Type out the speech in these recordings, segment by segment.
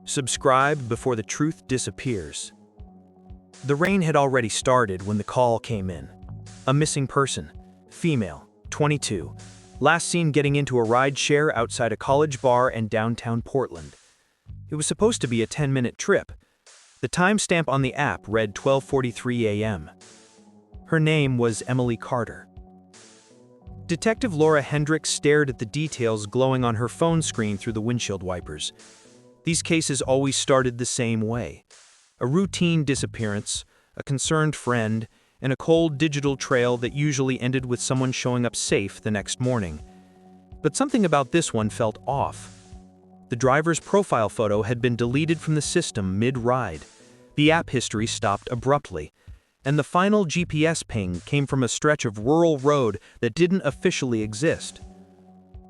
Subscribe before the truth disappears. The rain had already started when the call came in. A missing person, female, 22, last seen getting into a ride share outside a college bar in downtown Portland. It was supposed to be a 10-minute trip. The timestamp on the app read 12:43 a.m. Her name was Emily Carter. Detective Laura Hendricks stared at the details glowing on her phone screen through the windshield wipers. These cases always started the same way. A routine disappearance, a concerned friend, and a cold digital trail that usually ended with someone showing up safe the next morning. But something about this one felt off. The driver's profile photo had been deleted from the system mid-ride. The app history stopped abruptly, and the final GPS ping came from a stretch of rural road that didn't officially exist.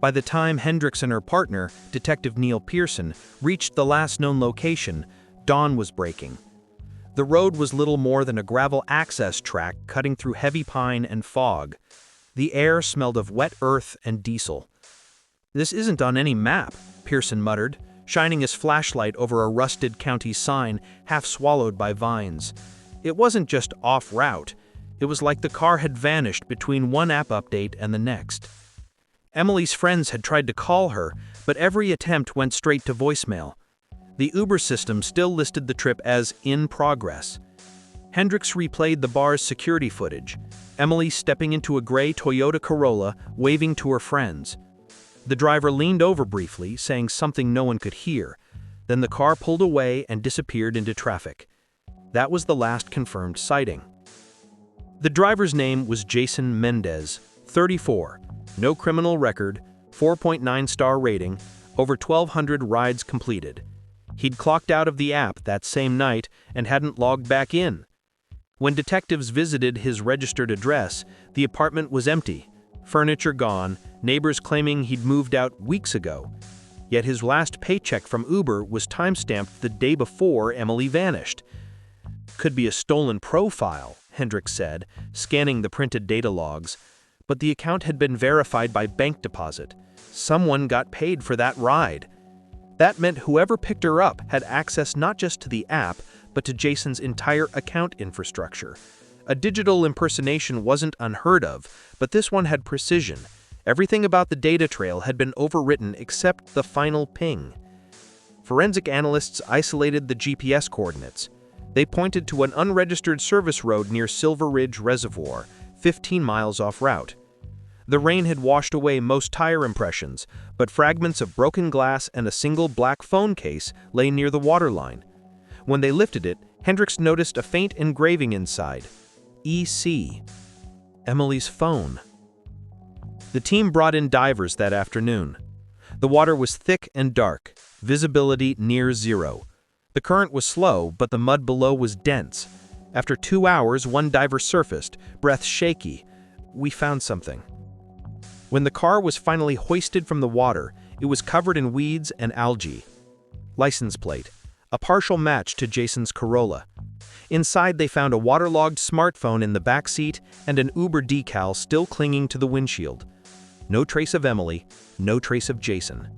By the time Hendricks and her partner, Detective Neil Pearson, reached the last known location, dawn was breaking. The road was little more than a gravel access track cutting through heavy pine and fog. The air smelled of wet earth and diesel. "This isn't on any map," Pearson muttered, shining his flashlight over a rusted county sign half swallowed by vines. It wasn't just off route. It was like the car had vanished between one app update and the next. Emily's friends had tried to call her, but every attempt went straight to voicemail. The Uber system still listed the trip as in progress. Hendricks replayed the bar's security footage, Emily stepping into a gray Toyota Corolla, waving to her friends. The driver leaned over briefly, saying something no one could hear. Then the car pulled away and disappeared into traffic. That was the last confirmed sighting. The driver's name was Jason Mendez, 34. No criminal record, 4.9-star rating, over 1,200 rides completed. He'd clocked out of the app that same night and hadn't logged back in. When detectives visited his registered address, the apartment was empty, furniture gone, neighbors claiming he'd moved out weeks ago. Yet his last paycheck from Uber was timestamped the day before Emily vanished. "Could be a stolen profile," Hendricks said, scanning the printed data logs. But the account had been verified by bank deposit. Someone got paid for that ride. That meant whoever picked her up had access not just to the app, but to Jason's entire account infrastructure. A digital impersonation wasn't unheard of, but this one had precision. Everything about the data trail had been overwritten except the final ping. Forensic analysts isolated the GPS coordinates. They pointed to an unregistered service road near Silver Ridge Reservoir, 15 miles off route. The rain had washed away most tire impressions, but fragments of broken glass and a single black phone case lay near the waterline. When they lifted it, Hendricks noticed a faint engraving inside. EC. Emily's phone. The team brought in divers that afternoon. The water was thick and dark, visibility near zero. The current was slow, but the mud below was dense. After 2 hours, one diver surfaced, breath shaky. "We found something." When the car was finally hoisted from the water, it was covered in weeds and algae. License plate, a partial match to Jason's Corolla. Inside, they found a waterlogged smartphone in the back seat and an Uber decal still clinging to the windshield. No trace of Emily, no trace of Jason.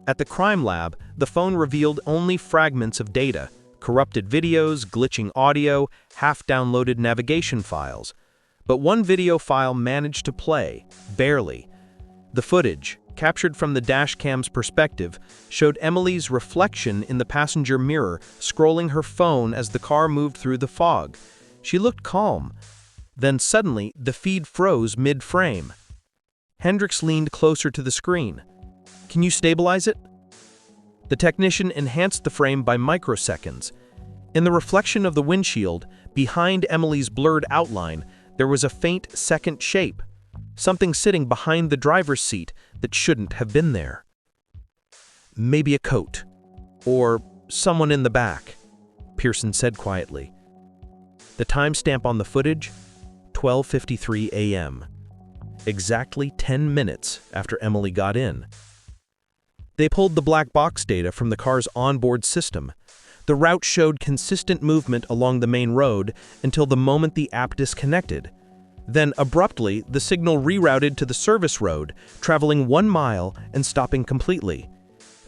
At the crime lab, the phone revealed only fragments of data. Corrupted videos, glitching audio, half-downloaded navigation files. But one video file managed to play, barely. The footage, captured from the dashcam's perspective, showed Emily's reflection in the passenger mirror, scrolling her phone as the car moved through the fog. She looked calm. Then suddenly, the feed froze mid-frame. Hendricks leaned closer to the screen. "Can you stabilize it?" The technician enhanced the frame by microseconds. In the reflection of the windshield, behind Emily's blurred outline, there was a faint second shape, something sitting behind the driver's seat that shouldn't have been there. "Maybe a coat, or someone in the back," Pearson said quietly. The timestamp on the footage, 12:53 a.m., exactly 10 minutes after Emily got in. They pulled the black box data from the car's onboard system. The route showed consistent movement along the main road until the moment the app disconnected. Then, abruptly, the signal rerouted to the service road, traveling 1 mile and stopping completely.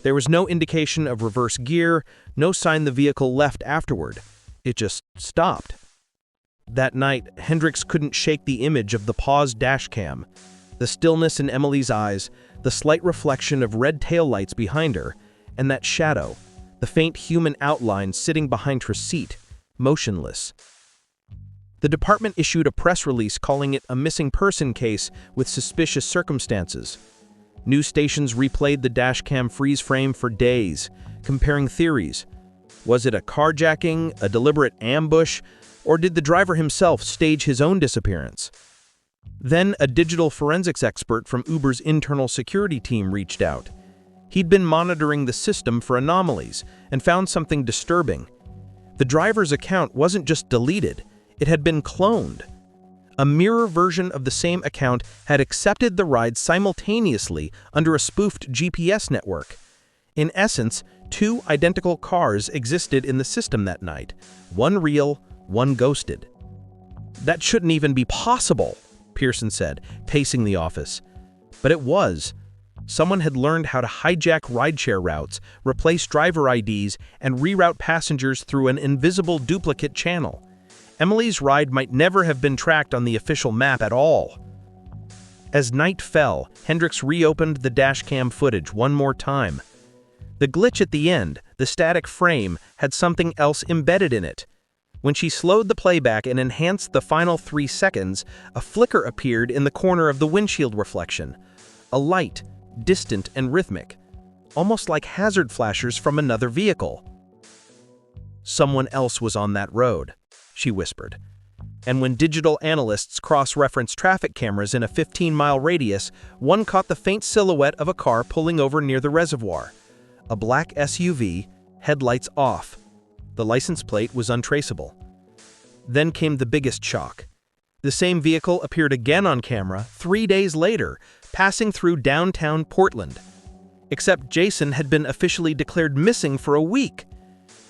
There was no indication of reverse gear, no sign the vehicle left afterward. It just stopped. That night, Hendricks couldn't shake the image of the paused dashcam, the stillness in Emily's eyes, the slight reflection of red taillights behind her, and that shadow, the faint human outline sitting behind her seat, motionless. The department issued a press release calling it a missing person case with suspicious circumstances. News stations replayed the dashcam freeze frame for days, comparing theories. Was it a carjacking, a deliberate ambush, or did the driver himself stage his own disappearance? Then a digital forensics expert from Uber's internal security team reached out. He'd been monitoring the system for anomalies and found something disturbing. The driver's account wasn't just deleted, it had been cloned. A mirror version of the same account had accepted the ride simultaneously under a spoofed GPS network. In essence, two identical cars existed in the system that night, one real, one ghosted. That shouldn't even be possible, Pearson said, pacing the office. But it was. Someone had learned how to hijack rideshare routes, replace driver IDs, and reroute passengers through an invisible duplicate channel. Emily's ride might never have been tracked on the official map at all. As night fell, Hendricks reopened the dashcam footage one more time. The glitch at the end, the static frame, had something else embedded in it. When she slowed the playback and enhanced the final 3 seconds, a flicker appeared in the corner of the windshield reflection. A light, distant and rhythmic, almost like hazard flashers from another vehicle. Someone else was on that road, she whispered. And when digital analysts cross-referenced traffic cameras in a 15-mile radius, one caught the faint silhouette of a car pulling over near the reservoir. A black SUV, headlights off. The license plate was untraceable. Then came the biggest shock. The same vehicle appeared again on camera 3 days later, passing through downtown Portland. Except Jason had been officially declared missing for a week.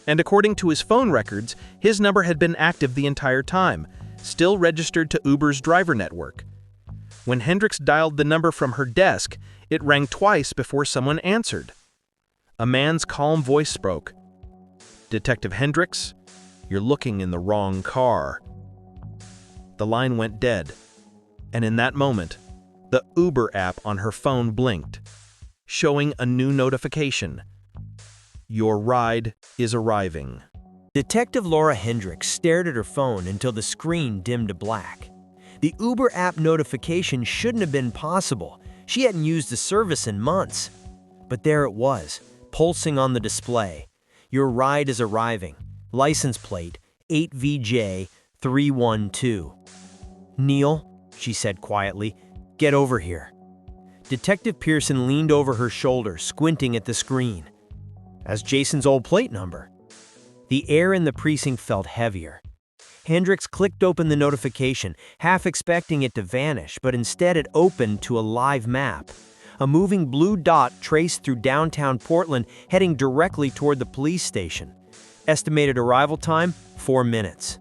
And according to his phone records, his number had been active the entire time, still registered to Uber's driver network. When Hendricks dialed the number from her desk, it rang twice before someone answered. A man's calm voice spoke. "Detective Hendricks, you're looking in the wrong car." The line went dead, and in that moment, the Uber app on her phone blinked, showing a new notification. Your ride is arriving. Detective Laura Hendricks stared at her phone until the screen dimmed to black. The Uber app notification shouldn't have been possible. She hadn't used the service in months. But there it was, pulsing on the display. Your ride is arriving. License plate 8VJ312. "Neil," she said quietly, "get over here." Detective Pearson leaned over her shoulder, squinting at the screen. As Jason's old plate number. The air in the precinct felt heavier. Hendricks clicked open the notification, half expecting it to vanish, but instead it opened to a live map. A moving blue dot traced through downtown Portland, heading directly toward the police station. Estimated arrival time, 4 minutes.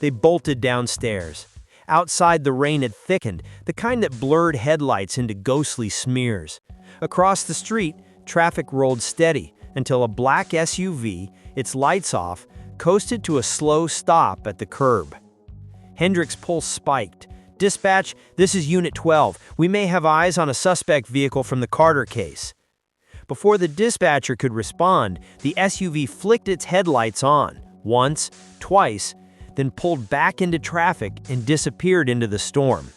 They bolted downstairs. Outside, the rain had thickened, the kind that blurred headlights into ghostly smears. Across the street, traffic rolled steady until a black SUV, its lights off, coasted to a slow stop at the curb. Hendricks' pulse spiked. "Dispatch, this is Unit 12. We may have eyes on a suspect vehicle from the Carter case." Before the dispatcher could respond, the SUV flicked its headlights on, once, twice, then pulled back into traffic and disappeared into the storm.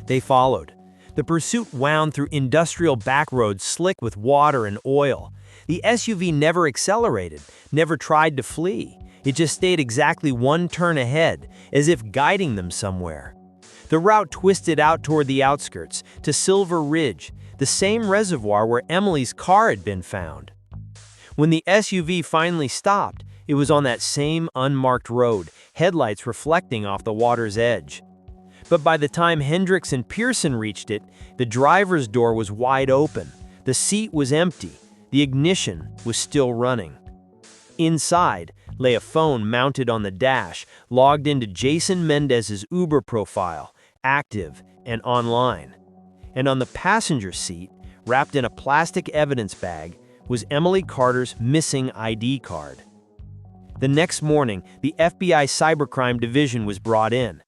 They followed. The pursuit wound through industrial backroads slick with water and oil. The SUV never accelerated, never tried to flee. It just stayed exactly one turn ahead, as if guiding them somewhere. The route twisted out toward the outskirts, to Silver Ridge, the same reservoir where Emily's car had been found. When the SUV finally stopped, it was on that same unmarked road, headlights reflecting off the water's edge. But by the time Hendricks and Pearson reached it, the driver's door was wide open, the seat was empty, the ignition was still running. Inside lay a phone mounted on the dash, logged into Jason Mendez's Uber profile, active and online. And on the passenger seat, wrapped in a plastic evidence bag, was Emily Carter's missing ID card. The next morning, the FBI Cybercrime Division was brought in.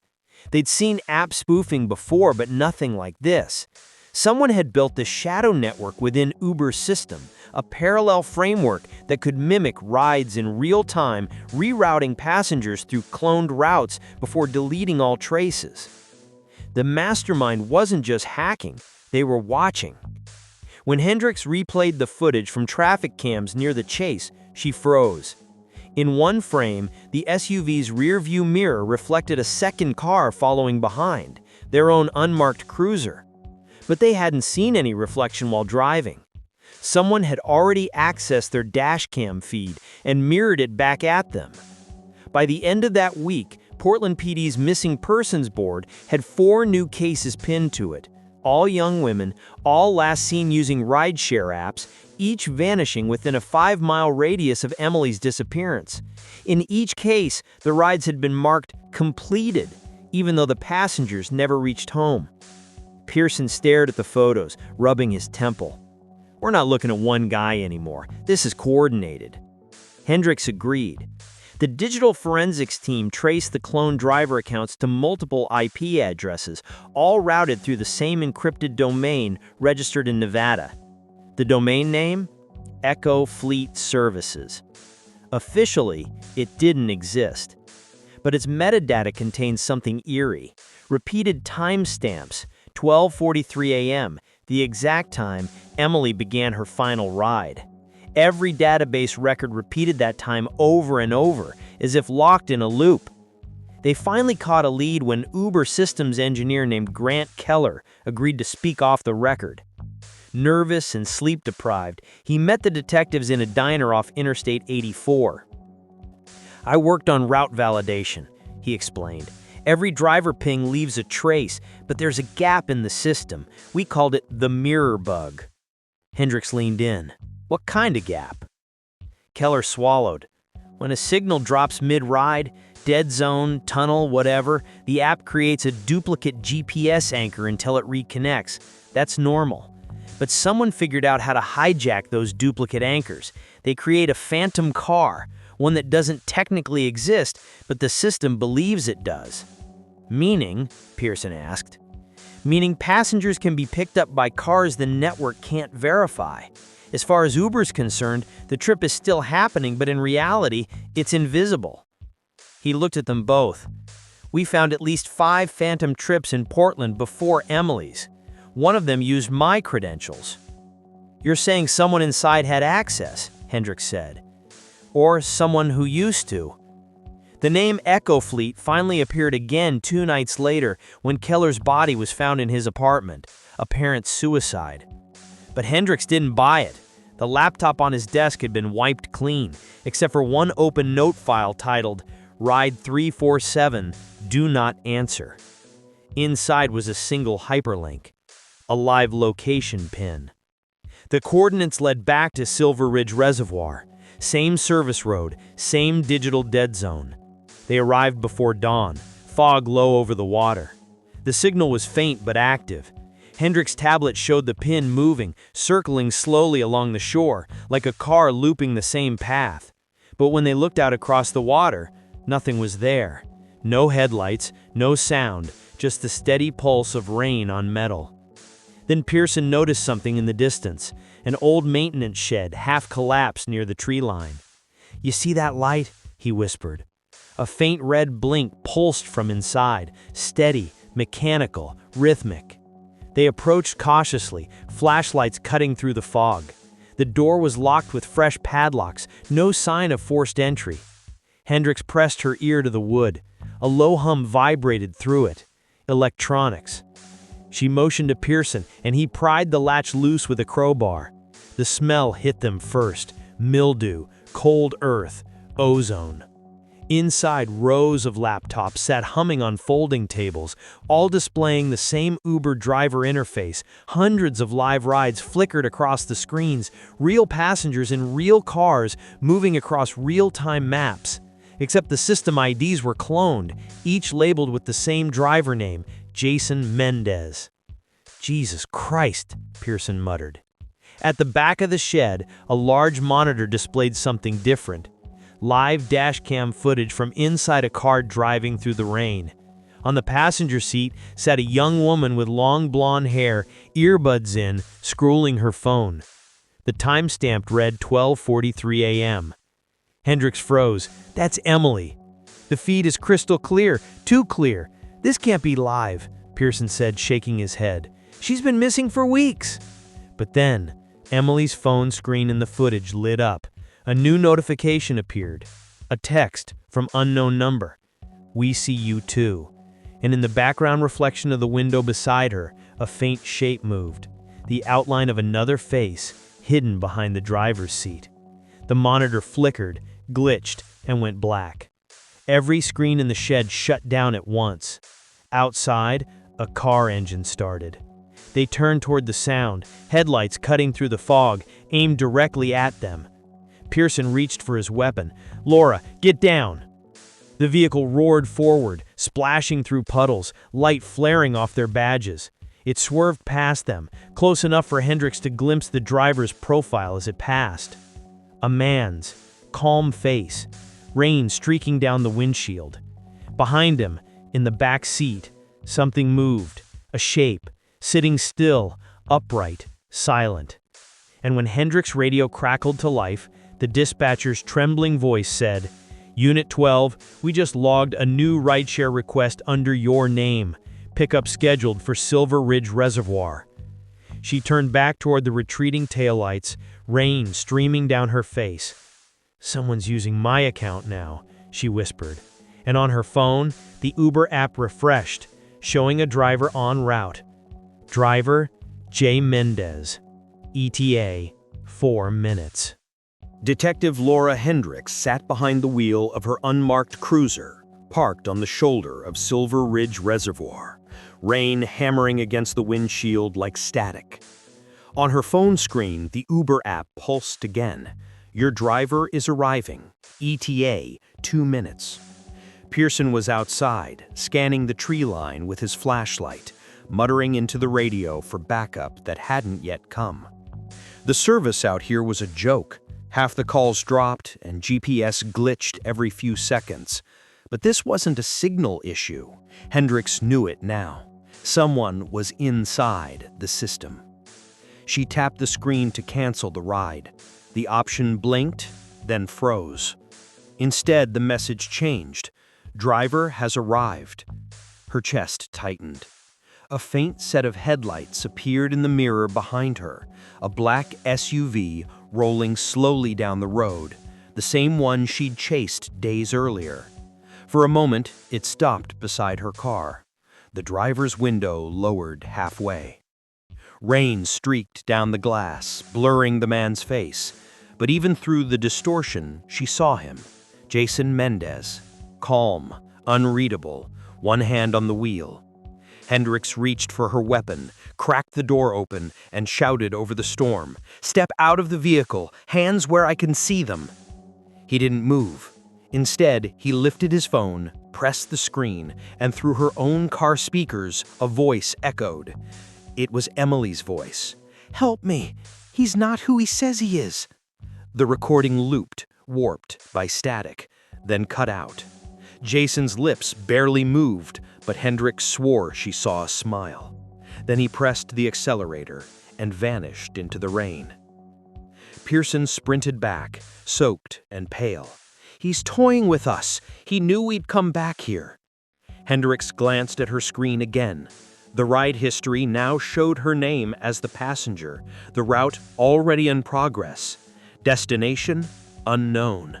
They'd seen app spoofing before, but nothing like this. Someone had built a shadow network within Uber's system, a parallel framework that could mimic rides in real time, rerouting passengers through cloned routes before deleting all traces. The mastermind wasn't just hacking, they were watching. When Hendricks replayed the footage from traffic cams near the chase, she froze. In one frame, the SUV's rear-view mirror reflected a second car following behind, their own unmarked cruiser. But they hadn't seen any reflection while driving. Someone had already accessed their Dashcam feed and mirrored it back at them. By the end of that week, Portland PD's Missing Persons Board had 4 new cases pinned to it, all young women, all last seen using rideshare apps, each vanishing within a 5-mile radius of Emily's disappearance. In each case, the rides had been marked completed, even though the passengers never reached home. Pearson stared at the photos, rubbing his temple. "We're not looking at one guy anymore. This is coordinated." Hendricks agreed. The digital forensics team traced the cloned driver accounts to multiple IP addresses, all routed through the same encrypted domain registered in Nevada. The domain name? Echo Fleet Services. Officially, it didn't exist. But its metadata contains something eerie. Repeated timestamps, 12:43 a.m., the exact time Emily began her final ride. Every database record repeated that time over and over, as if locked in a loop. They finally caught a lead when Uber systems engineer named Grant Keller agreed to speak off the record. Nervous and sleep-deprived, he met the detectives in a diner off Interstate 84. "I worked on route validation," he explained. "Every driver ping leaves a trace, but there's a gap in the system. We called it the mirror bug." Hendricks leaned in. "What kind of gap?" Keller swallowed. "When a signal drops mid-ride, dead zone, tunnel, whatever, the app creates a duplicate GPS anchor until it reconnects. That's normal. But someone figured out how to hijack those duplicate anchors. They create a phantom car, one that doesn't technically exist, but the system believes it does." "Meaning?" Pearson asked. "Meaning passengers can be picked up by cars the network can't verify. As far as Uber's concerned, the trip is still happening, but in reality, it's invisible." He looked at them both. "We found at least 5 phantom trips in Portland before Emily's. One of them used my credentials." "You're saying someone inside had access," Hendricks said. "Or someone who used to." The name Echo Fleet finally appeared again 2 nights later when Keller's body was found in his apartment, apparent suicide. But Hendricks didn't buy it. The laptop on his desk had been wiped clean, except for one open note file titled, "Ride 347, Do Not Answer." Inside was a single hyperlink, a live location pin. The coordinates led back to Silver Ridge Reservoir. Same service road, same digital dead zone. They arrived before dawn, fog low over the water. The signal was faint but active. Hendricks' tablet showed the pin moving, circling slowly along the shore, like a car looping the same path. But when they looked out across the water, nothing was there. No headlights, no sound, just the steady pulse of rain on metal. Then Pearson noticed something in the distance, an old maintenance shed half collapsed near the tree line. "You see that light?" he whispered. A faint red blink pulsed from inside, steady, mechanical, rhythmic. They approached cautiously, flashlights cutting through the fog. The door was locked with fresh padlocks, no sign of forced entry. Hendricks pressed her ear to the wood. A low hum vibrated through it. Electronics. She motioned to Pearson, and he pried the latch loose with a crowbar. The smell hit them first. Mildew, cold earth, ozone. Inside, rows of laptops sat humming on folding tables, all displaying the same Uber driver interface. Hundreds of live rides flickered across the screens, real passengers in real cars moving across real-time maps. Except the system IDs were cloned, each labeled with the same driver name, Jason Mendez. "Jesus Christ," Pearson muttered. At the back of the shed, a large monitor displayed something different. Live dashcam footage from inside a car driving through the rain. On the passenger seat sat a young woman with long blonde hair, earbuds in, scrolling her phone. The timestamp read 12:43 a.m. Hendricks froze. That's Emily. The feed is crystal clear, too clear. This can't be live, Pearson said, shaking his head. She's been missing for weeks. But then, Emily's phone screen in the footage lit up. A new notification appeared. A text from unknown number. We see you too. And in the background reflection of the window beside her, a faint shape moved. The outline of another face, hidden behind the driver's seat. The monitor flickered, glitched, and went black. Every screen in the shed shut down at once. Outside, a car engine started. They turned toward the sound, headlights cutting through the fog, aimed directly at them. Pearson reached for his weapon. Laura, get down! The vehicle roared forward, splashing through puddles, light flaring off their badges. It swerved past them, close enough for Hendricks to glimpse the driver's profile as it passed. A man's calm face, rain streaking down the windshield. Behind him, in the back seat, something moved, a shape, sitting still, upright, silent. And when Hendricks' radio crackled to life, the dispatcher's trembling voice said, Unit 12, we just logged a new rideshare request under your name. Pickup scheduled for Silver Ridge Reservoir. She turned back toward the retreating taillights, rain streaming down her face. Someone's using my account now, she whispered. And on her phone, the Uber app refreshed, showing a driver en route. Driver, J. Mendez. ETA, 4 minutes. Detective Laura Hendricks sat behind the wheel of her unmarked cruiser, parked on the shoulder of Silver Ridge Reservoir, rain hammering against the windshield like static. On her phone screen, the Uber app pulsed again. Your driver is arriving. ETA, 2 minutes. Pearson was outside, scanning the tree line with his flashlight, muttering into the radio for backup that hadn't yet come. The service out here was a joke. Half the calls dropped and GPS glitched every few seconds. But this wasn't a signal issue. Hendricks knew it now. Someone was inside the system. She tapped the screen to cancel the ride. The option blinked, then froze. Instead, the message changed. Driver has arrived. Her chest tightened. A faint set of headlights appeared in the mirror behind her, a black SUV rolling slowly down the road, the same one she'd chased days earlier. For a moment, it stopped beside her car. The driver's window lowered halfway. Rain streaked down the glass, blurring the man's face, but even through the distortion, she saw him. Jason Mendez, calm, unreadable, one hand on the wheel. Hendricks reached for her weapon, cracked the door open, and shouted over the storm, "Step out of the vehicle, hands where I can see them." He didn't move. Instead, he lifted his phone, pressed the screen, and through her own car speakers, a voice echoed. It was Emily's voice. "Help me! He's not who he says he is." The recording looped, warped by static, then cut out. Jason's lips barely moved, but Hendricks swore she saw a smile. Then he pressed the accelerator and vanished into the rain. Pearson sprinted back, soaked and pale. "He's toying with us. He knew we'd come back here." Hendricks glanced at her screen again. The ride history now showed her name as the passenger, the route already in progress. Destination unknown.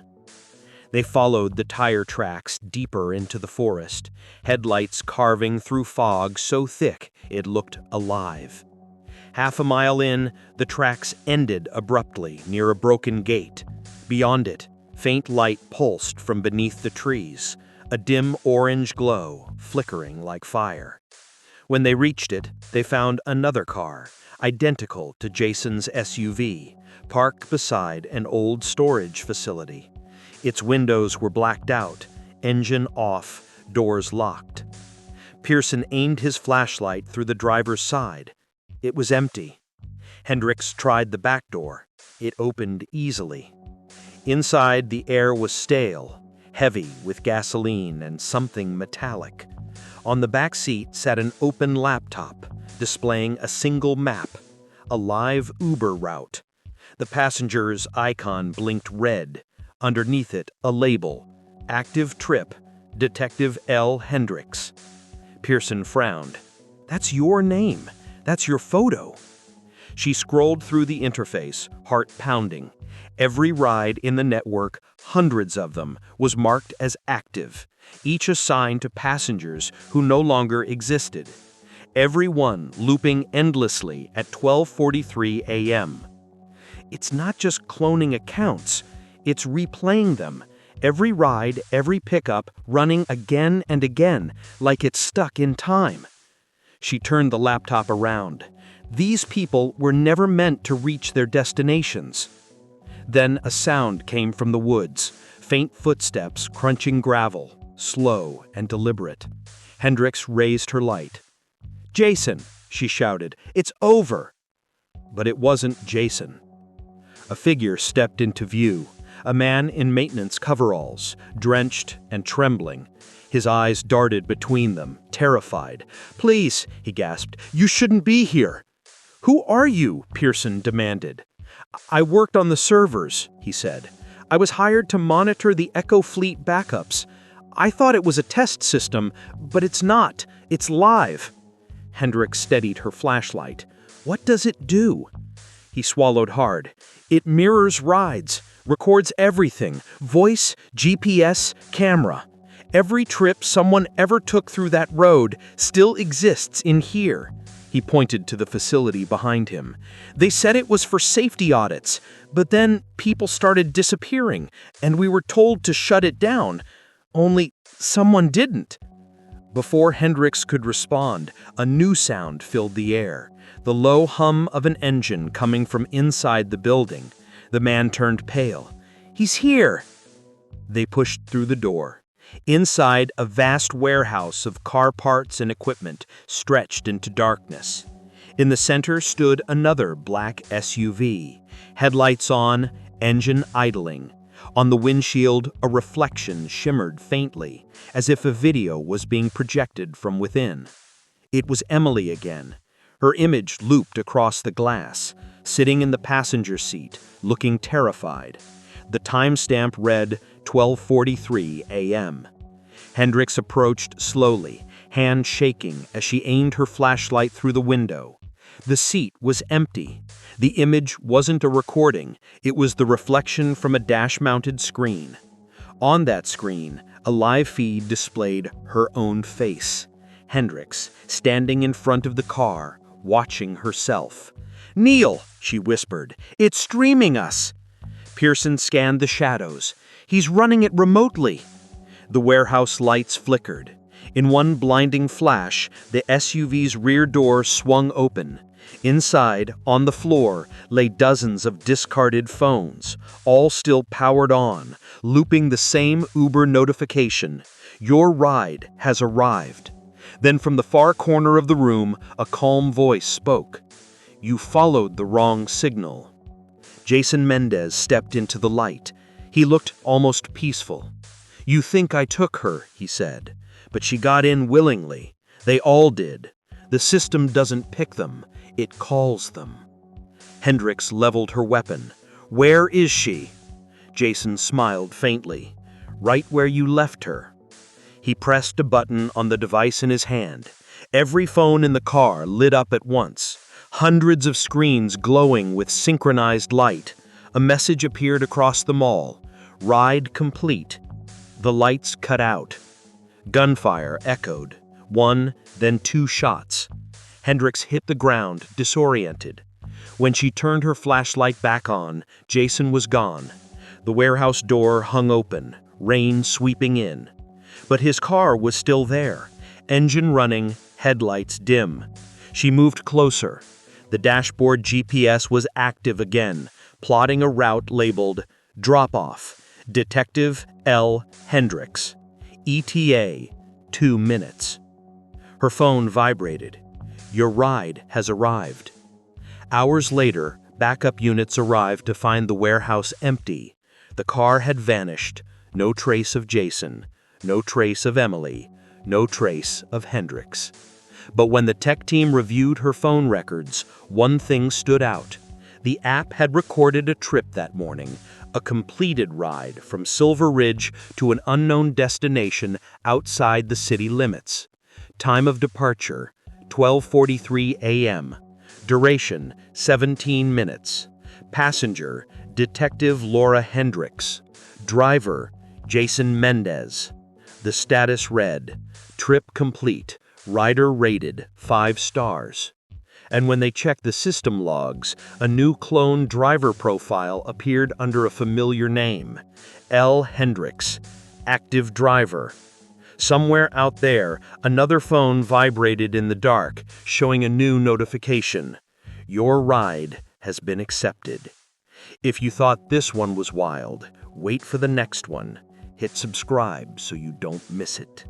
They followed the tire tracks deeper into the forest, headlights carving through fog so thick it looked alive. Half a mile in, the tracks ended abruptly near a broken gate. Beyond it, faint light pulsed from beneath the trees, a dim orange glow flickering like fire. When they reached it, they found another car, identical to Jason's SUV, parked beside an old storage facility. Its windows were blacked out, engine off, doors locked. Pearson aimed his flashlight through the driver's side. It was empty. Hendricks tried the back door. It opened easily. Inside, the air was stale, heavy with gasoline and something metallic. On the back seat sat an open laptop, displaying a single map, a live Uber route. The passenger's icon blinked red. Underneath it, a label, Active Trip, Detective L. Hendricks. Pearson frowned. That's your name. That's your photo. She scrolled through the interface, heart pounding. Every ride in the network, hundreds of them, was marked as active, each assigned to passengers who no longer existed. Every one looping endlessly at 12:43 a.m. It's not just cloning accounts, it's replaying them. Every ride, every pickup, running again and again, like it's stuck in time. She turned the laptop around. These people were never meant to reach their destinations. Then a sound came from the woods, faint footsteps crunching gravel, slow and deliberate. Hendricks raised her light. "Jason," she shouted, "it's over!" But it wasn't Jason. A figure stepped into view, a man in maintenance coveralls, drenched and trembling. His eyes darted between them, terrified. "Please," he gasped, "you shouldn't be here." "Who are you?" Pearson demanded. "I worked on the servers," he said. "I was hired to monitor the Echo Fleet backups. I thought it was a test system, but it's not. It's live." Hendricks steadied her flashlight. "What does it do?" He swallowed hard. "It mirrors rides, records everything, voice, GPS, camera. Every trip someone ever took through that road still exists in here." He pointed to the facility behind him. "They said it was for safety audits, but then people started disappearing, and we were told to shut it down. Only someone didn't." Before Hendricks could respond, a new sound filled the air, the low hum of an engine coming from inside the building. The man turned pale. "He's here!" They pushed through the door. Inside, a vast warehouse of car parts and equipment stretched into darkness. In the center stood another black SUV, headlights on, engine idling. On the windshield, a reflection shimmered faintly, as if a video was being projected from within. It was Emily again. Her image looped across the glass, sitting in the passenger seat, looking terrified. The timestamp read 12:43 a.m. Hendricks approached slowly, hand shaking as she aimed her flashlight through the window. The seat was empty. The image wasn't a recording, it was the reflection from a dash-mounted screen. On that screen, a live feed displayed her own face. Hendricks, standing in front of the car, watching herself. "Neil," she whispered, "it's streaming us." Pearson scanned the shadows. "He's running it remotely." The warehouse lights flickered. In one blinding flash, the SUV's rear door swung open. Inside, on the floor, lay dozens of discarded phones, all still powered on, looping the same Uber notification. "Your ride has arrived." Then from the far corner of the room, a calm voice spoke. "You followed the wrong signal." Jason Mendez stepped into the light. He looked almost peaceful. "You think I took her," he said, "but she got in willingly. They all did. The system doesn't pick them, it calls them." Hendricks leveled her weapon. "Where is she?" Jason smiled faintly. "Right where you left her." He pressed a button on the device in his hand. Every phone in the car lit up at once. Hundreds of screens glowing with synchronized light. A message appeared across them all. "Ride complete." The lights cut out. Gunfire echoed. One, then two shots. Hendricks hit the ground, disoriented. When she turned her flashlight back on, Jason was gone. The warehouse door hung open, rain sweeping in. But his car was still there, engine running, headlights dim. She moved closer. The dashboard GPS was active again, plotting a route labeled Drop-Off, Detective L. Hendricks. ETA, 2 minutes. Her phone vibrated. "Your ride has arrived." Hours later, backup units arrived to find the warehouse empty. The car had vanished. No trace of Jason. No trace of Emily. No trace of Hendricks. But when the tech team reviewed her phone records, one thing stood out. The app had recorded a trip that morning, a completed ride from Silver Ridge to an unknown destination outside the city limits. Time of departure, 12:43 a.m. Duration, 17 minutes. Passenger, Detective Laura Hendricks. Driver, Jason Mendez. The status read, "Trip complete. Rider rated 5 stars." And when they checked the system logs, a new clone driver profile appeared under a familiar name, L. Hendricks, active driver. Somewhere out there, another phone vibrated in the dark, showing a new notification. Your ride has been accepted. If you thought this one was wild, wait for the next one. Hit subscribe so you don't miss it.